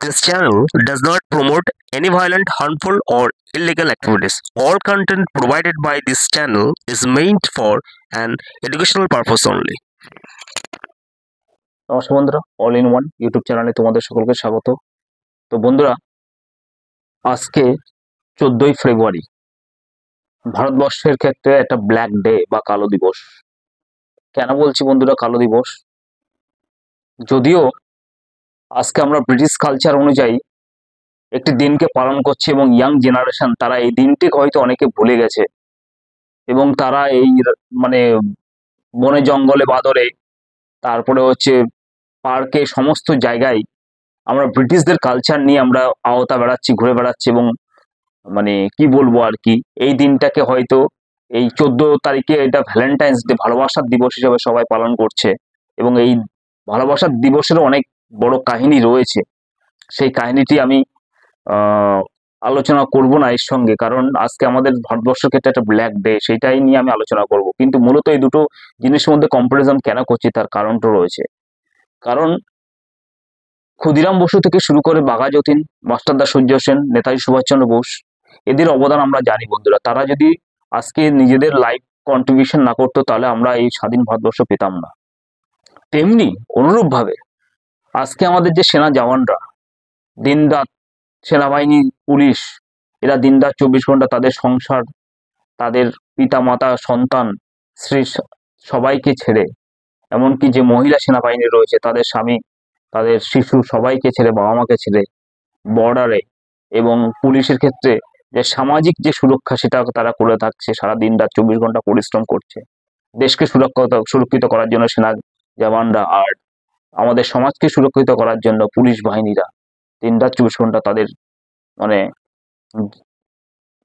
This channel does not promote any violent, harmful, or illegal activities. All content provided by this channel is meant for an educational purpose only. নমস্কার বন্ধুরা, all in one YouTube চ্যানেলে তোমাদের সকলকে স্বাগত। তো বন্ধুরা, আজকে 14ই ফেব্রুয়ারি ভারতবর্ষের ক্ষেত্রে একটা ব্ল্যাক ডে বা কালো দিবস। কেন বলছি বন্ধুরা কালো দিবস? যদিও আজকে আমরা ব্রিটিশ কালচার অনুযায়ী একটি দিনকে পালন করছি এবং ইয়াং জেনারেশন তারা এই দিনটিকে হয়তো অনেকে ভুলে গেছে এবং তারা এই মানে বনে জঙ্গলে বাদরে তারপরে হচ্ছে পার্কে সমস্ত জায়গায় আমরা ব্রিটিশদের কালচার নিয়ে আমরা আওতা বেড়াচ্ছি, ঘুরে বেড়াচ্ছি এবং মানে কি বলবো আর কি, এই দিনটাকে হয়তো এই 14 তারিখে এটা ভ্যালেন্টাইন্স ডে ভালোবাসার দিবস হিসেবে সবাই পালন করছে এবং এই ভালোবাসার দিবসেরও অনেক বড় কাহিনী রয়েছে। সেই কাহিনীটি আমি আলোচনা করব না এর সঙ্গে, কারণ আজকে আমাদের ভারতবর্ষের ক্ষেত্রে একটা ব্ল্যাক ডে, সেটাই নিয়ে আমি আলোচনা করব। কিন্তু মূলত এই দুটো জিনিসের মধ্যে কম্পারিজন কেন করছি তার কারণটা রয়েছে। কারণ ক্ষুদিরাম বসু থেকে শুরু করে বাঘা যতীন, মাস্টারদা সূর্য সেন, নেতাজি সুভাষচন্দ্র বোস, এদের অবদান আমরা জানি বন্ধুরা। তারা যদি আজকে নিজেদের লাইফ কন্ট্রিবিউশন না করতো তাহলে আমরা এই স্বাধীন ভারতবর্ষ পেতাম না। তেমনি অনুরূপভাবে আজকে আমাদের যে সেনা জওয়ানরা দিনরাত, সেনাবাহিনী, পুলিশ, এরা দিনরাত 24 ঘন্টা তাদের সংসার, তাদের পিতা মাতা, সন্তান, স্ত্রী সবাইকে ছেড়ে, এমনকি যে মহিলা সেনাবাহিনী রয়েছে তাদের স্বামী, তাদের শিশু সবাইকে ছেড়ে, বাবা মাকে ছেড়ে বর্ডারে, এবং পুলিশের ক্ষেত্রে যে সামাজিক যে সুরক্ষা সেটা তারা করে থাকছে, সারা দিন রাত 24 ঘন্টা পরিশ্রম করছে দেশকে সুরক্ষিত করার জন্য সেনা জওয়ানরা, আর আমাদের সমাজকে সুরক্ষিত করার জন্য পুলিশ বাহিনীরা দিন রাত 24 ঘন্টা তাদের মানে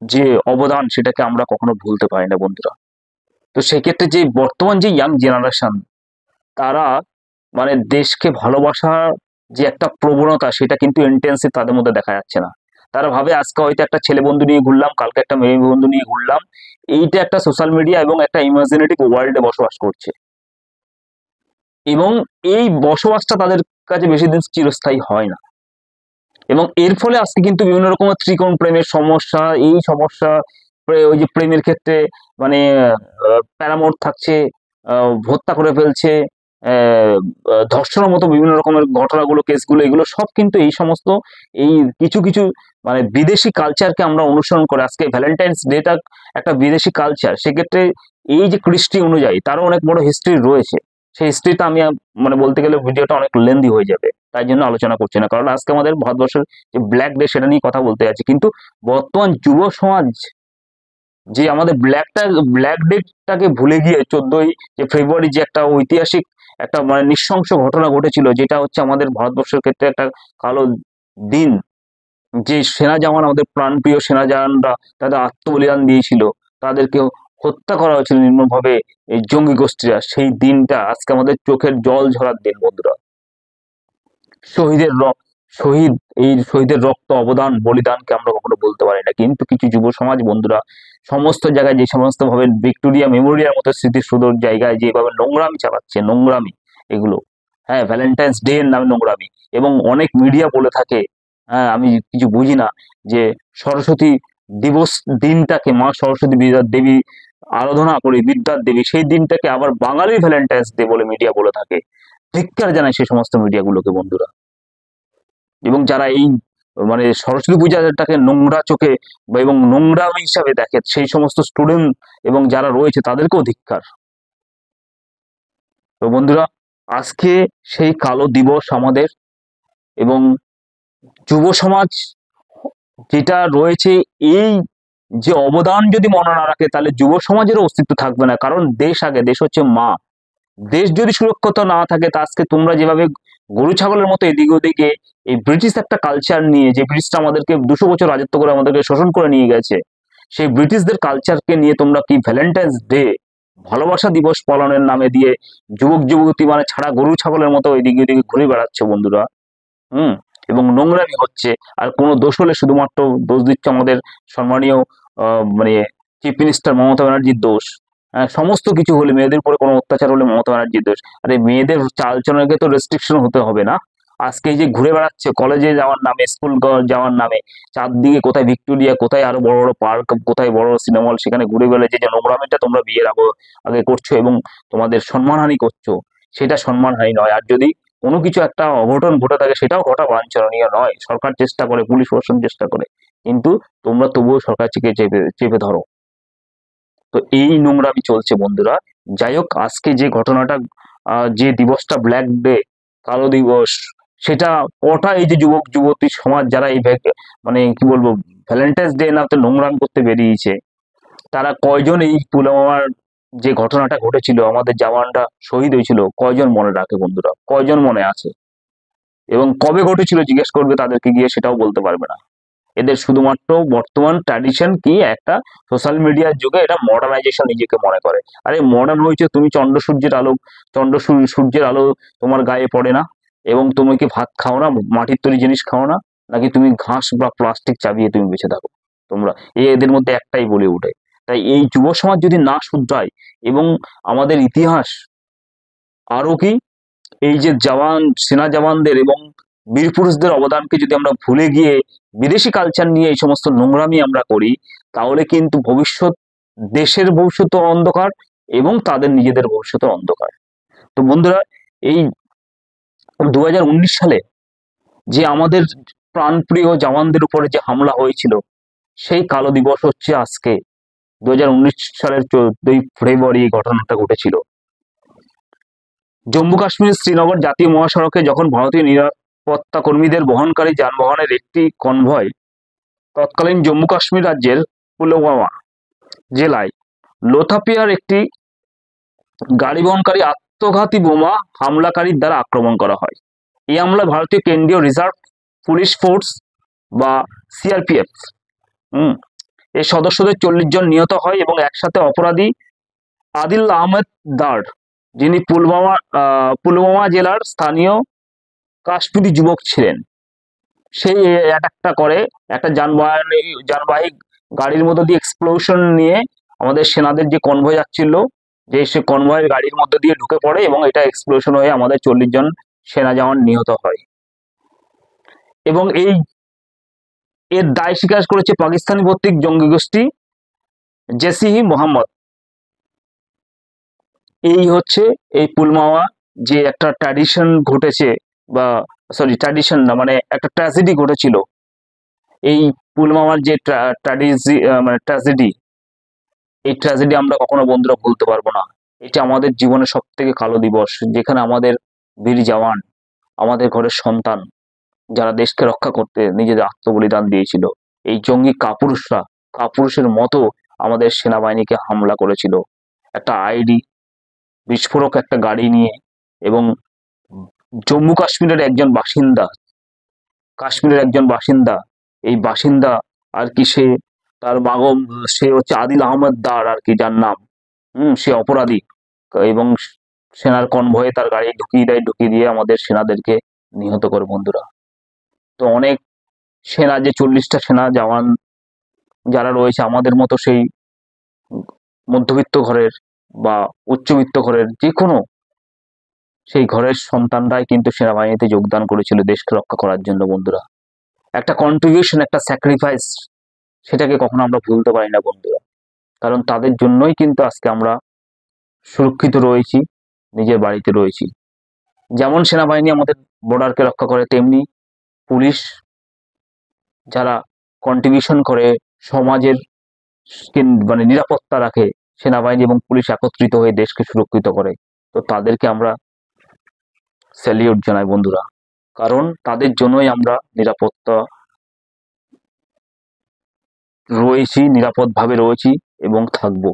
যে অবদান সেটাকে আমরা কখনো ভুলতে পারি না বন্ধুরা। তো সেক্ষেত্রে যে বর্তমান যে ইয়াং জেনারেশন তারা মানে দেশকে ভালোবাসার যে একটা প্রবণতা সেটা কিন্তু ইন্টেন্সিভ তাদের মধ্যে দেখা যাচ্ছে না। তারা ভাবে আজকে হয়তো একটা ছেলে বন্ধু নিয়ে ঘুরলাম, কালকে একটা মেয়ে বন্ধু নিয়ে ঘুরলাম, এইটা একটা সোশ্যাল মিডিয়া এবং একটা ইমাজিনেটিভ ওয়ার্ল্ডে বসবাস করছে এবং এই বসবাসটা তাদের কাছে বেশি দিন চিরস্থায়ী হয় না। এবং এর ফলে আজকে কিন্তু বিভিন্ন রকমের ত্রিকোণ প্রেমের সমস্যা, এই সমস্যা, ওই যে প্রেমের ক্ষেত্রে মানে প্যারামোড থাকছে, হত্যা করে ফেলছে, ধর্ষণের মতো বিভিন্ন রকমের ঘটনাগুলো, কেসগুলো, এগুলো সব কিন্তু এই সমস্ত এই কিছু কিছু মানে বিদেশি কালচারকে আমরা অনুসরণ করে আজকে ভ্যালেন্টাইন্স ডেটা একটা বিদেশি কালচার। সেক্ষেত্রে এই যে কৃষ্টি অনুযায়ী তারও অনেক বড় হিস্ট্রি রয়েছে। সেই হিস্ট্রিটা আমি মানে বলতে গেলে ভিডিওটা অনেক লেন্দি হয়ে যাবে, তাই জন্য আলোচনা করছি না। কারণ আজকে আমাদের ভারতবর্ষের যে ব্ল্যাক ডে সেটা নিয়ে কথা বলতে যাচ্ছি, কিন্তু বর্তমান যুব সমাজ যে আমাদের ব্ল্যাক ডেটাকে ভুলে গিয়ে 14ই যে ফেব্রুয়ারি যে একটা ঐতিহাসিক একটা মানে নৃশংস ঘটনা ঘটেছিল, যেটা হচ্ছে আমাদের ভারতবর্ষের ক্ষেত্রে একটা কালো দিন, যে সেনা জওয়ান, আমাদের প্রাণপ্রিয় সেনা জওয়ানরা তাদের আত্মবলিদান দিয়েছিল, তাদেরকে হত্যা করা হয়েছিল নির্মমভাবে এই জঙ্গি গোষ্ঠীরা, সেই দিনটা আজকে আমাদের চোখের জল ঝরার দিন বন্ধুরা। শহীদের রক্ত, অবদান, বলিদানকে আমরা কখনো বলতে পারি না। কিন্তু কিছু যুব সমাজ বন্ধুরা সমস্ত জায়গায় যে সমস্ত ভাবে ভিক্টোরিয়া মেমোরিয়াল মতো স্মৃতিসৌধর জায়গায় যেভাবে নোংরামি চালাচ্ছে, নোংরামি এগুলো, হ্যাঁ, ভ্যালেন্টাইন্স ডে এর নামে নোংরামি। এবং অনেক মিডিয়া বলে থাকে, হ্যাঁ, আমি কিছু বুঝি না, যে সরস্বতী দিবস দিনটাকে মা সরস্বতী দেবী আরাধনা করি, বিদ্যার দেবী, সেই দিনটাকে আবার বাঙালির ভ্যালেন্টাইন্স ডে বলে মিডিয়া বলে থাকে। ধিক্কার জানায় সেই সমস্ত মিডিয়াগুলোকে বন্ধুরা। এবং যারা এই মানে সরস্বতী পূজাটাকে নোংরা চোখে এবং নোংরামি হিসাবে দেখে, সেই সমস্ত স্টুডেন্ট এবং যারা রয়েছে তাদেরকেও ধিক্কার। তো বন্ধুরা, আজকে সেই কালো দিবস আমাদের, এবং যুব সমাজ যেটা রয়েছে, এই যে অবদান যদি মনে না রাখে তাহলে যুব সমাজেরও অস্তিত্ব থাকবে না। কারণ দেশ আগে, দেশ হচ্ছে মা। দেশ যদি সুরক্ষিত না থাকে তা আজকে তোমরা যেভাবে গরু ছাগলের মতো এদিকে ওদিকে এই ব্রিটিশ একটা কালচার নিয়ে, যে ব্রিটিশরা আমাদেরকে 200 বছর রাজত্ব করে আমাদেরকে শোষণ করে নিয়ে গেছে, সেই ব্রিটিশদের কালচারকে নিয়ে তোমরা কি ভ্যালেন্টাইন্স ডে ভালোবাসা দিবস পালনের নামে দিয়ে যুবক যুবতী মানে ছাড়া গরু ছাগলের মতো এদিকে ওদিকে ঘুরে বেড়াচ্ছ বন্ধুরা। এবং নোংরামি হচ্ছে। আর কোনো দোষ হলে শুধুমাত্র দোষ দিচ্ছে আমাদের সম্মানীয় মানে চিফ মিনিস্টার মমতা ব্যানার্জির দোষ। সমস্ত কিছু হলে, মেয়েদের উপরে কোনো অত্যাচার হলে মমতা ব্যানার্জির দোষ। আরে মেয়েদের চালচলনকে তো রেস্ট্রিকশন হতে হবে না? আজকে এই যে ঘুরে বেড়াচ্ছে কলেজে যাওয়ার নামে, স্কুল যাওয়ার নামে, চারদিকে কোথায় ভিক্টোরিয়া, কোথায় আরো বড় বড় পার্ক, কোথায় বড় সিনেমা হল, সেখানে ঘুরে বেড়াচ্ছে, যে নোংরামিটা তোমরা বিয়ের আগে করছো এবং তোমাদের সম্মানহানি করছো, সেটা সম্মানহানি নয়। আর যদি কোনো কিছু একটা অঘটন ঘটে থাকে সেটাও ঘটা বাঞ্ছনীয় নয়। সরকার চেষ্টা করে, পুলিশ প্রশাসন চেষ্টা করে, কিন্তু তোমরা তবুও সরকার থেকে চেপে চেপে ধরো। তো এই নোংরামি চলছে বন্ধুরা। যাই হোক, আজকে যে ঘটনাটা, যে দিবসটা ব্ল্যাক ডে, কালো দিবস, সেটা কটা এই যে যুবক যুবতী সমাজ যারা এই মানে কি বলবো, ভ্যালেন্টাইন্স ডে নাতে নোংরাম করতে বেরিয়েছে, তারা কয়জন এই পুলওয়ামার যে ঘটনাটা ঘটেছিল, আমাদের জওয়ানরা শহীদ হয়েছিল, কয়জন মনে রাখে বন্ধুরা? কয়জন মনে আছে? এবং কবে ঘটেছিল জিজ্ঞেস করবে তাদেরকে গিয়ে, সেটাও বলতে পারবে না। এদের শুধুমাত্র বর্তমান ট্র্যাডিশন কি, একটা সোশ্যাল মিডিয়ার যুগে এটা মডার্নাইজেশন নিজেকে মনে করে। আরে মডার্ন হয়েছে, তুমি সূর্যের আলো তোমার গায়ে পড়ে না, এবং তুমি কি ভাত খাও না, মাটির তৈরি জিনিস খাও না, নাকি তুমি ঘাস বা প্লাস্টিক চাবিয়ে তুমি বেঁচে থাকো? তোমরা এদের মধ্যে একটাই বলে ওঠে। তাই এই যুব সমাজ যদি না শুধরায়, এবং আমাদের ইতিহাস আরো কি, এই যে সেনা জওয়ানদের এবং বীর পুরুষদের অবদানকে যদি আমরা ভুলে গিয়ে বিদেশি কালচার নিয়ে এই সমস্ত নোংরামি আমরা করি, তাহলে কিন্তু দেশের ভবিষ্যৎ অন্ধকার এবং তাদের নিজেদের ভবিষ্যৎ অন্ধকার। তো বন্ধুরা, এই 2019 সালে যে আমাদের প্রাণপ্রিয় জওয়ানদের উপরে যে হামলা হয়েছিল, সেই কালো দিবস হচ্ছে আজকে। 2019 সালের 14ই ফেব্রুয়ারি এই ঘটনাটা ঘটেছিল। জম্মু কাশ্মীর শ্রীনগর জাতীয় মহাসড়কে যখন ভারতীয় নিরাপত্তা কর্মীদের বহনকারী যানবাহনের একটি কনভয় তৎকালীন জম্মু কাশ্মীর রাজ্যের পুলওয়ামা জেলায় লোথাপিয়ার একটি গাড়ি বহনকারী আত্মঘাতী বোমা হামলাকারীর দ্বারা আক্রমণ করা হয়। এই হামলায় ভারতীয় কেন্দ্রীয় রিজার্ভ পুলিশ ফোর্স বা সিআরপিএফ এর সদস্যদের 40 জন নিহত হয়, এবং একসাথে অপরাধী আদিল আহমেদ দার, যিনি পুলওয়ামা জেলার স্থানীয় কাশ্মীরি যুবক ছিলেন, সেই অ্যাটাকটা করে। একটা যানবাহী গাড়ির মধ্যে দিয়ে এক্সপ্লোশন নিয়ে আমাদের সেনাদের যে কনভয় যাচ্ছিল, যে সে কনভয়ের গাড়ির মধ্যে দিয়ে ঢুকে পড়ে, এবং এটা এক্সপ্লোশন হয়ে আমাদের 40 জন সেনা জওয়ান নিহত হয়। এবং এর দায় স্বীকার করেছে পাকিস্তানি ভিত্তিক জঙ্গি গোষ্ঠী জেসি মোহাম্মদ। এই হচ্ছে এই পুলওয়ামা যে একটা ট্র্যাডিশন ঘটেছে, বা ট্র্যাডিশন না, মানে একটা ট্র্যাজেডি ঘটেছিল। এই পুলওয়ামার যে ট্র্যাজেডি, এই ট্র্যাজেডি আমরা কখনো বন্ধুরা ভুলতে পারবো না। এটা আমাদের জীবনের সব থেকে কালো দিবস, যেখানে আমাদের বীর জওয়ান, আমাদের ঘরের সন্তান, যারা দেশকে রক্ষা করতে নিজেদের আত্মবলিদান দিয়েছিল, এই জঙ্গি কাপুরুষের মতো আমাদের সেনাবাহিনীকে হামলা করেছিল। একটা আইডি বিস্ফোরক একটা গাড়ি নিয়ে, এবং জম্মু কাশ্মীরের একজন বাসিন্দা, এই বাসিন্দা আর কি, সে হচ্ছে আদিল আহমেদ দার আর কি, যার নাম, সে অপরাধী, এবং সেনার কনভয়ে তার গাড়ি ঢুকিয়ে দিয়ে আমাদের সেনাদেরকে নিহত করে বন্ধুরা। তো অনেক সেনা, যে 40টা সেনা জওয়ান যারা রয়েছে আমাদের মতো, সেই মধ্যবিত্ত ঘরের বা উচ্চবিত্ত ঘরের যে কোনো সেই ঘরের সন্তানরাই কিন্তু সেনাবাহিনীতে যোগদান করেছিল দেশকে রক্ষা করার জন্য বন্ধুরা। একটা কন্ট্রিবিউশন, একটা স্যাক্রিফাইস, সেটাকে কখনো আমরা ভুলতে পারি না বন্ধুরা। কারণ তাদের জন্যই কিন্তু আজকে আমরা সুরক্ষিত রয়েছি, নিজের বাড়িতে রয়েছি। যেমন সেনাবাহিনী আমাদের বর্ডারকে রক্ষা করে, তেমনি পুলিশ যারা কন্ট্রিবিউশন করে সমাজের মানে নিরাপত্তা রাখে, সেনাবাহিনী এবং পুলিশ একত্রিত হয়ে দেশকে সুরক্ষিত করে। তো তাদেরকে আমরা স্যালিউট জানাই বন্ধুরা, কারণ তাদের জন্যই আমরা নিরাপদভাবে রয়েছি এবং থাকবো।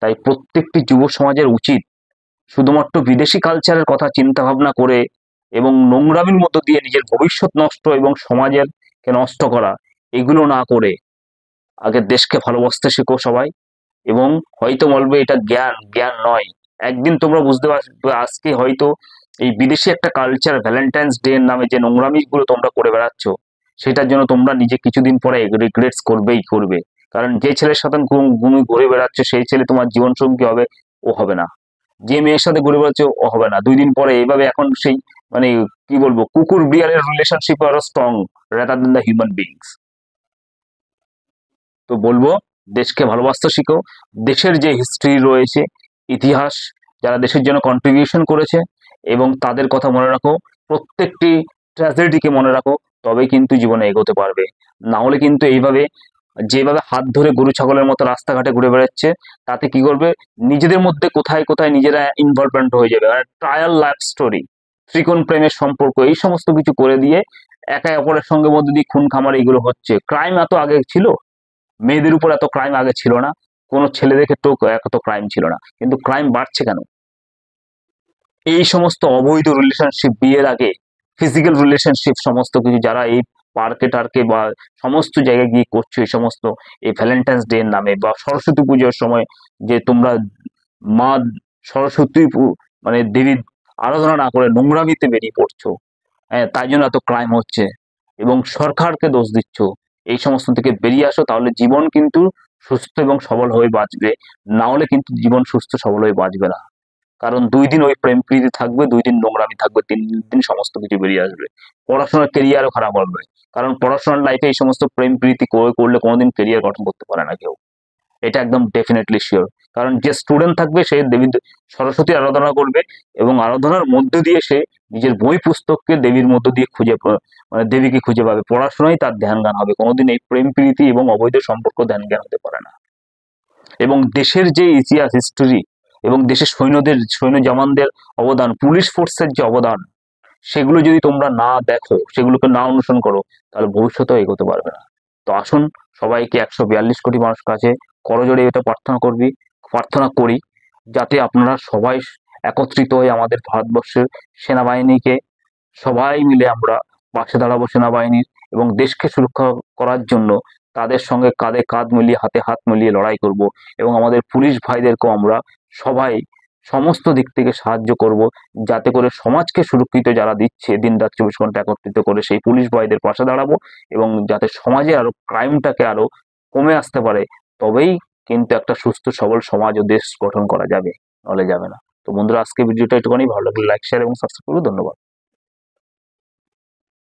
তাই প্রত্যেকটি যুব সমাজের উচিত শুধুমাত্র বিদেশি কালচারের কথা চিন্তা ভাবনা করে এবং নোংরামির মধ্য দিয়ে নিজের ভবিষ্যৎ নষ্ট এবং সমাজের কে নষ্ট করা, এগুলো না করে আগে দেশকে ভালোবাসতে শেখো সবাই। এবং হয়তো বলবে এটা জ্ঞান নয়, একদিন তোমরা বুঝতে পারবে আজকে হয়তো এই বিদেশি একটা কালচার, ভ্যালেন্টাইন্স ডে নামে যে নোংরামি গুলো তোমরা করে বেড়াচ্ছ, সেটার জন্য তোমরা নিজে কিছুদিন পরে রিগ্রেটস করবে। কারণ যে ছেলের সাথে তুমি ঘুরে বেড়াচ্ছ, সেই ছেলে তোমার জীবন সঙ্গী হবে, ও হবে না। যে মেয়ের সাথে ঘুরে বেড়াচ্ছ, ও হবে না। 2 দিন পরে এইভাবে এখন সেই মানে কি বলবো, কুকুর বিড়ালের রিলেশনশিপ আরো strong rather than the human beings. তো বলবো দেশকে ভালোবাসতে শিখো, দেশের যে হিস্ট্রি রয়েছে, ইতিহাস, যারা দেশের জন্য কন্ট্রিবিউশন করেছে এবং তাদের কথা মনে রাখো, প্রত্যেকটি ট্র্যাজেডিকে মনে রাখো, তবেই কিন্তু জীবনে এগোতে পারবে। না হলে কিন্তু এইভাবে যেভাবে হাত ধরে গরু ছাগলের মতো রাস্তাঘাটে ঘুরে বেড়াচ্ছে, তাতে কি করবে, নিজেদের মধ্যে কোথায় কোথায় নিজেরা ইনভলভমেন্ট হয়ে যাবে, মানে ট্রায়াল লাইফ স্টোরি, ত্রিকোণ প্রেমের সম্পর্ক, এই সমস্ত কিছু করে দিয়ে একে অপরের সঙ্গে মধ্যে দিয়ে খুন খামার এইগুলো হচ্ছে। ক্রাইম এত আগে ছিল, মেয়েদের উপর এত ক্রাইম আগে ছিল না, কোনো ছেলেদের ক্ষেত্রেও এত ক্রাইম ছিল না, কিন্তু ক্রাইম বাড়ছে কেন? এই সমস্ত অবৈধ রিলেশনশিপ, বিয়ের আগে ফিজিক্যাল রিলেশনশিপ, সমস্ত কিছু যারা এই পার্কে টার্কে বা সমস্ত জায়গায় গিয়ে করছো, এই সমস্ত এই ভ্যালেন্টাইন্স ডে এর নামে বা সরস্বতী পুজোর সময় যে তোমরা মা সরস্বতী মানে দেবীর আরাধনা না করে নোংরামিতে বেরিয়ে পড়ছো, হ্যাঁ, তাই জন্য এত ক্রাইম হচ্ছে এবং সরকারকে দোষ দিচ্ছ। এই সমস্ত থেকে বেরিয়ে আসো, তাহলে জীবন কিন্তু সুস্থ এবং সবল হয়ে বাঁচবে। না হলে কিন্তু জীবন সুস্থ সবল হয়ে বাঁচবে না। কারণ 2 দিন ওই প্রেম প্রীতি থাকবে, 2 দিন নোংরামি থাকবে, 3 দিন সমস্ত কিছু বেরিয়ে আসবে। পড়াশোনার কেরিয়ারও খারাপ হবে, কারণ পড়াশোনার লাইফে এই সমস্ত প্রেম প্রীতি করলে কোনোদিন কেরিয়ার গঠন করতে পারে না কেউ, এটা একদম ডেফিনেটলি শিওর। কারণ যে স্টুডেন্ট থাকবে সে দেবী সরস্বতী আরাধনা করবে এবং আরাধনার মধ্য দিয়ে সে নিজের বই পুস্তককে দেবীর মধ্য দিয়ে মানে দেবীকে খুঁজে পাবে, পড়াশোনায় তার ধ্যান জ্ঞান হবে, কোনোদিন এই প্রেম প্রীতি এবং অবৈধ সম্পর্ক ধ্যান জ্ঞান হতে পারে না। এবং দেশের যে ইতিহাস হিস্টোরি এবং দেশের সৈন্য জওয়ানদের অবদান, পুলিশ ফোর্সের যে অবদান, সেগুলো যদি তোমরা না দেখো, সেগুলোকে না অনুসরণ করো, তাহলে ভবিষ্যতেও এগোতে পারবে না। তো আসুন সবাইকে 142 কোটি মানুষ কাছে করজোড়ে এটা প্রার্থনা করি, যাতে আপনারা সবাই একত্রিত হয়ে আমাদের ভারতবর্ষের সেনাবাহিনীকে সবাই মিলে আমরা পাশে দাঁড়াবো সেনাবাহিনীর, এবং দেশকে সুরক্ষা করার জন্য তাদের সঙ্গে কাঁধে কাঁধ মিলিয়ে হাতে হাত মিলিয়ে লড়াই করব। এবং আমাদের পুলিশ ভাইদেরকেও আমরা সবাই সমস্ত দিক থেকে সাহায্য করব, যাতে করে সমাজকে সুরক্ষিত যারা দিচ্ছে দিনরাত 24 ঘন্টা একত্রিত করে সেই পুলিশ ভাইদের পাশে দাঁড়াবো, এবং যাতে সমাজে আরো ক্রাইমটাকে আরো কমে আসতে পারে, তবেই কিন্তু একটা সুস্থ সবল সমাজ ও দেশ গঠন করা যাবে, নলে যাবে না। তো বন্ধুরা, আজকে ভিডিওটা একটুখানি ভালো লাগলে লাইক শেয়ার এবং সাবস্ক্রাইব করুন। ধন্যবাদ।